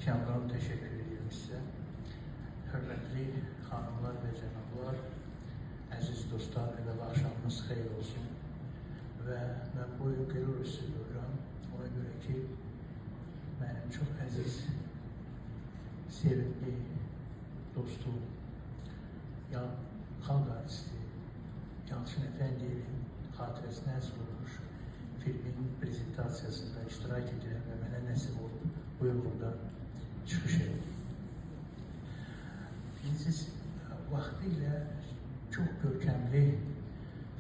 Kamran, teşekkür ediyorum sizə. Hörmətli xanımlar və cənablar, əziz dostlar, evvəla axşamınız xeyir olsun. Və mən bu gün qürur hissi duyuram. Ona görə ki, mənim çox əziz, sevimli dostum, xalq artisti Yalçın Əfəndiyevin xatirəsinə həsr olmuş filmin prezentasiyasında iştirak edirəm və mənə nəsib olub bu yıl burada çıxış edir. Siz vaxtilə çox görkəmli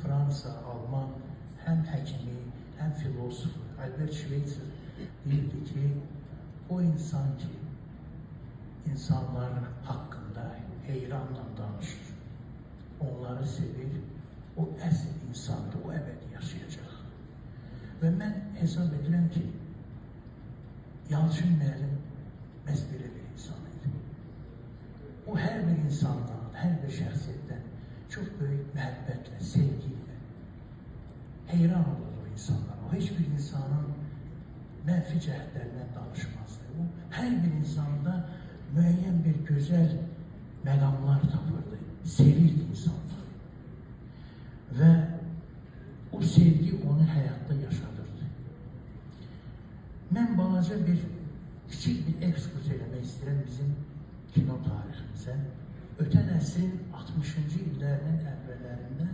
Fransa, Alman həm həkimi, həm filosofu Albert Schweitzer deyirdi ki, o insan ki, insanların haqqında heyranla danışır, onları sevir, o əsl insandır, o əbədi yaşayacaq. Və mən hesab edirəm ki, Yalçın müəllim məhz belə bir insan idi. O hər bir insandan, hər bir şəxsiyyətdən çox böyük məhəbbətlə, sevgiyle heyran olur o insanlar. O heç bir insanın mənfi cəhətlərindən danışmazdı. O hər bir insanda müəyyən bir gözəl məqamlar tapırdı, sevirdi insanları. Və o sevgi onu həyatda yaşadırdı. Mən balaca kiçik bir ekskurs eləmək istəyirəm bizim kino tariximizə. Ötən əsrin 60-cı illərinin əvvəllərində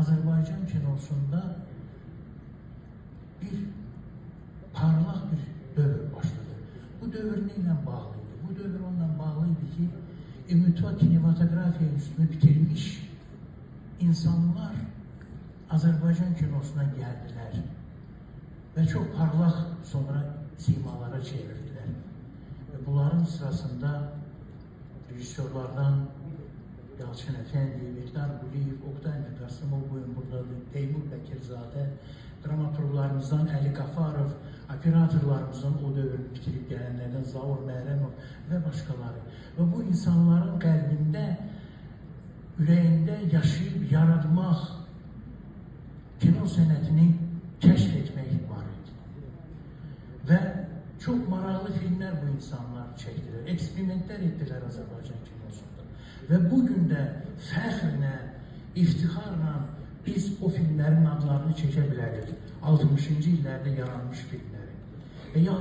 Azərbaycan kinosunda bir parlaq bir dövr başladı. Bu dövr nə ilə bağlıydı? Bu dövr onunla bağlıydı ki, ümumi kinematografiya üstünü bitirmiş insanlar Azərbaycan kinosuna gəldilər və çox parlaq sonra simalara çevirdilər. Və bunların sırasında rejissorlardan Yalçın Əfəndiyev, Eldar Quliyev, Oqtay Qasımov bugün buradadır, Teymur Bəkirzadə, dramaturqlarımızdan Əli Qafarov, operatorlarımızdan o dövrünü bitirib gələnlərdən Zaur Məhrəmov və başqaları. Və bu insanların qəlbində, ürəyində yaşayıb yaratmaq, kino sənətini kəşf etmək var idi. Və çox maraqlı filmlər bu insanlar çəkdilər, eksperimentlər etdilər Azərbaycan kinosunda. Və bugün də fəxrlə, iftixarla biz o filmlərin adlarını çəkə bilərik. 60-cı illərdə yaranmış filmləri.